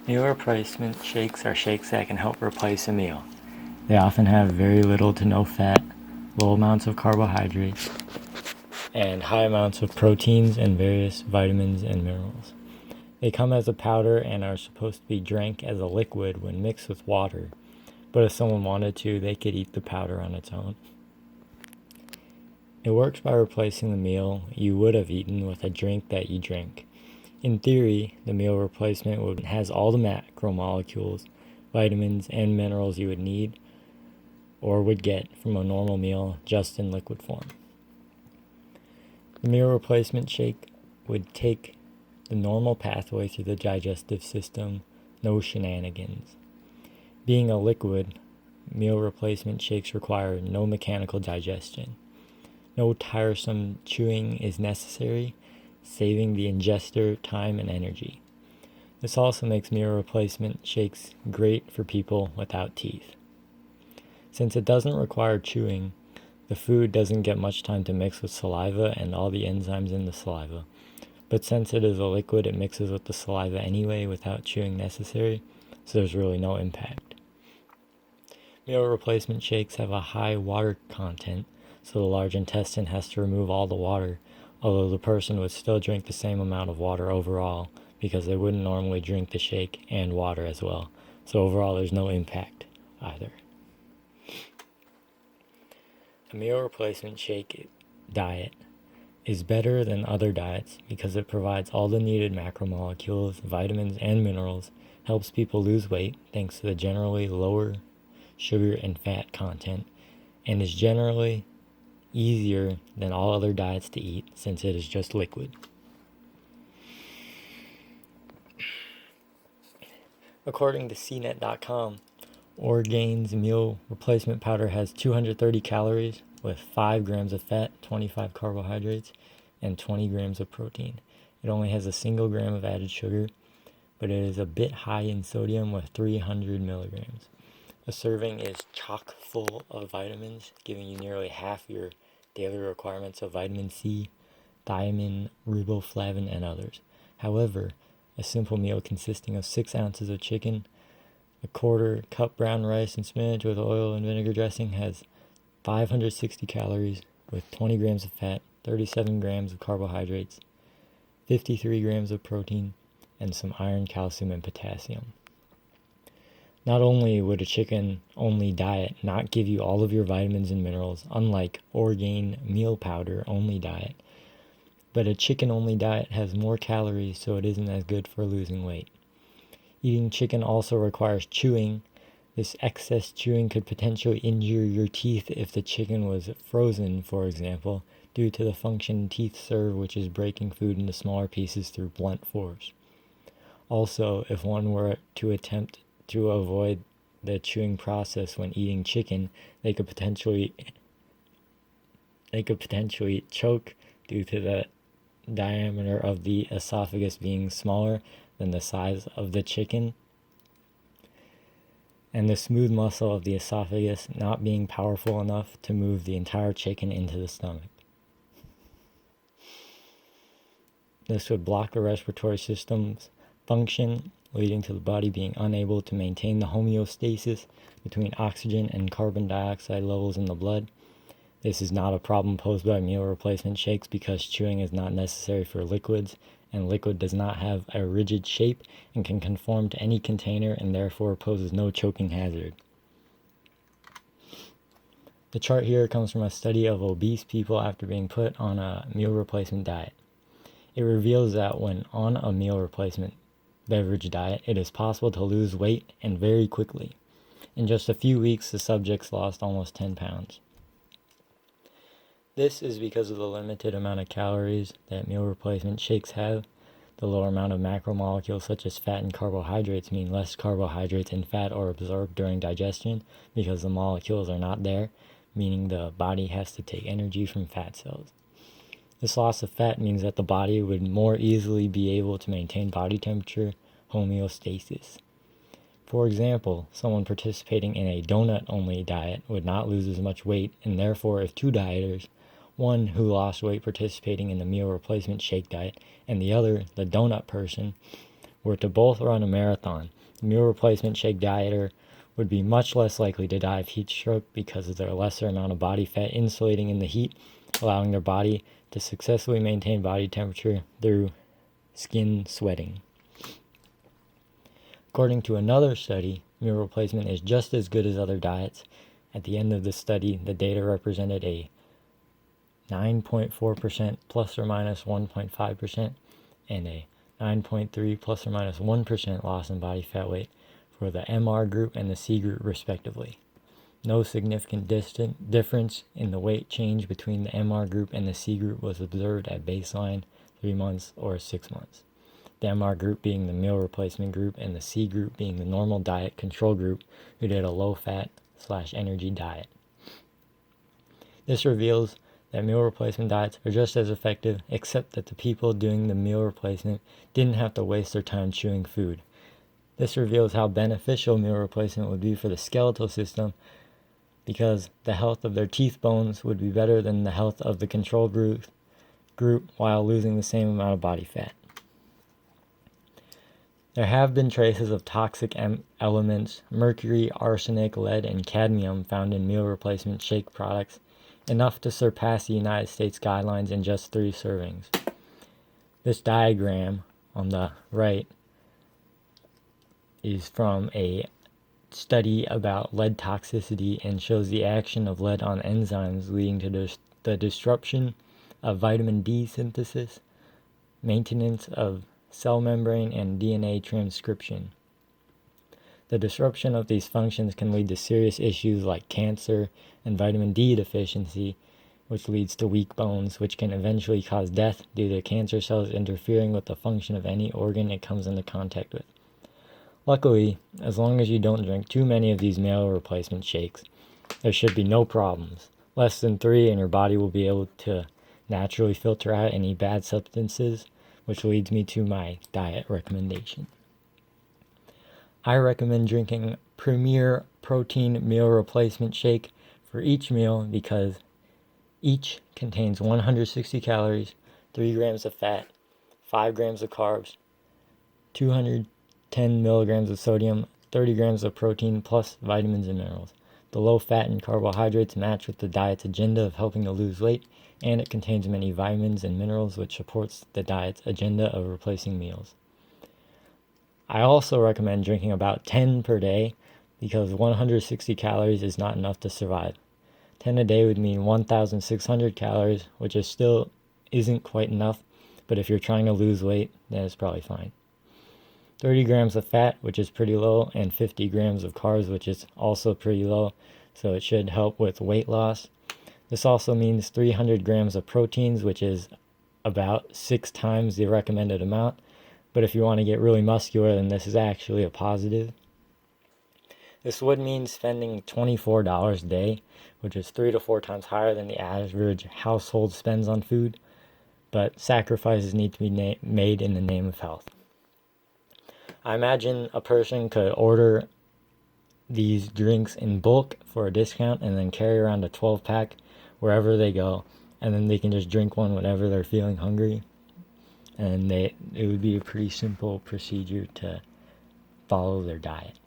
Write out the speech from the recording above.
Meal replacement shakes are shakes that can help replace a meal. They often have very little to no fat, low amounts of carbohydrates, and high amounts of proteins and various vitamins and minerals. They come as a powder and are supposed to be drank as a liquid when mixed with water, but if someone wanted to, they could eat the powder on its own. It works by replacing the meal you would have eaten with a drink that you drink. In theory, the meal replacement has all the macromolecules, vitamins, and minerals you would need or would get from a normal meal just in liquid form. The meal replacement shake would take the normal pathway through the digestive system, no shenanigans. Being a liquid, meal replacement shakes require no mechanical digestion. No tiresome chewing is necessary, saving the ingester time and energy. This also makes meal replacement shakes great for people without teeth. Since it doesn't require chewing, the food doesn't get much time to mix with saliva and all the enzymes in the saliva. But since it is a liquid, it mixes with the saliva anyway without chewing necessary, so there's really no impact. Meal replacement shakes have a high water content, so the large intestine has to remove all the water, although the person would still drink the same amount of water overall because they wouldn't normally drink the shake and water as well. So overall, there's no impact either. A meal replacement shake diet is better than other diets because it provides all the needed macromolecules, vitamins, and minerals, helps people lose weight thanks to the generally lower sugar and fat content, and is generally easier than all other diets to eat since it is just liquid. According to cnet.com, Orgain's meal replacement powder has 230 calories with 5 grams of fat, 25 carbohydrates, and 20 grams of protein. It only has a single gram of added sugar, but it is a bit high in sodium with 300 milligrams. A serving is chock full of vitamins, giving you nearly half your daily requirements of vitamin C, thiamine, riboflavin, and others. However, a simple meal consisting of 6 ounces of chicken, a quarter cup brown rice and spinach with oil and vinegar dressing has 560 calories with 20 grams of fat, 37 grams of carbohydrates, 53 grams of protein, and some iron, calcium, and potassium. Not only would a chicken-only diet not give you all of your vitamins and minerals, unlike Orgain meal powder-only diet, but a chicken-only diet has more calories, so it isn't as good for losing weight. Eating chicken also requires chewing. This excess chewing could potentially injure your teeth if the chicken was frozen, for example, due to the function teeth serve, which is breaking food into smaller pieces through blunt force. Also, if one were to attempt to avoid the chewing process when eating chicken, they could potentially choke due to the diameter of the esophagus being smaller than the size of the chicken, and the smooth muscle of the esophagus not being powerful enough to move the entire chicken into the stomach. This would block the respiratory system's function, leading to the body being unable to maintain the homeostasis between oxygen and carbon dioxide levels in the blood. This is not a problem posed by meal replacement shakes because chewing is not necessary for liquids, and liquid does not have a rigid shape and can conform to any container and therefore poses no choking hazard. The chart here comes from a study of obese people after being put on a meal replacement diet. It reveals that when on a meal replacement beverage diet, it is possible to lose weight and very quickly. In just a few weeks, the subjects lost almost 10 pounds. This is because of the limited amount of calories that meal replacement shakes have. The lower amount of macromolecules such as fat and carbohydrates mean less carbohydrates and fat are absorbed during digestion because the molecules are not there, meaning the body has to take energy from fat cells. This loss of fat means that the body would more easily be able to maintain body temperature homeostasis. For example, someone participating in a donut-only diet would not lose as much weight, and therefore if two dieters, one who lost weight participating in the meal replacement shake diet, and the other, the donut person, were to both run a marathon, the meal replacement shake dieter would be much less likely to die of heat stroke because of their lesser amount of body fat insulating in the heat, allowing their body to successfully maintain body temperature through skin sweating. According to another study, meal replacement is just as good as other diets. At the end of the study, the data represented a 9.4% plus or minus 1.5% and a 9.3 plus or minus 1% loss in body fat weight for the MR group and the C group respectively. No significant difference in the weight change between the MR group and the C group was observed at baseline, 3 months, or 6 months. The MR group being the meal replacement group and the C group being the normal diet control group who did a low-fat/energy diet. This reveals that meal replacement diets are just as effective, except that the people doing the meal replacement didn't have to waste their time chewing food. This reveals how beneficial meal replacement would be for the skeletal system, because the health of their teeth bones would be better than the health of the control group while losing the same amount of body fat. There have been traces of toxic elements, mercury, arsenic, lead, and cadmium found in meal replacement shake products, enough to surpass the United States guidelines in just 3 servings. This diagram on the right is from a study about lead toxicity and shows the action of lead on enzymes leading to the disruption of vitamin D synthesis, maintenance of cell membrane, and DNA transcription. The disruption of these functions can lead to serious issues like cancer and vitamin D deficiency, which leads to weak bones, which can eventually cause death due to cancer cells interfering with the function of any organ it comes into contact with. Luckily, as long as you don't drink too many of these meal replacement shakes, there should be no problems. Less than 3 and your body will be able to naturally filter out any bad substances, which leads me to my diet recommendation. I recommend drinking Premier Protein Meal Replacement Shake for each meal because each contains 160 calories, 3 grams of fat, 5 grams of carbs, 210 milligrams of sodium, 30 grams of protein, plus vitamins and minerals. The low fat and carbohydrates match with the diet's agenda of helping to lose weight, and it contains many vitamins and minerals, which supports the diet's agenda of replacing meals. I also recommend drinking about 10 per day because 160 calories is not enough to survive. 10 a day would mean 1,600 calories, which still isn't quite enough, but if you're trying to lose weight, then it's probably fine. 30 grams of fat, which is pretty low, and 50 grams of carbs, which is also pretty low, so it should help with weight loss. This also means 300 grams of proteins, which is about 6 times the recommended amount, but if you want to get really muscular, then this is actually a positive. This would mean spending $24 a day, which is 3 to 4 times higher than the average household spends on food, but sacrifices need to be made in the name of health. I imagine a person could order these drinks in bulk for a discount and then carry around a 12-pack wherever they go, and then they can just drink one whenever they're feeling hungry. And it would be a pretty simple procedure to follow their diet.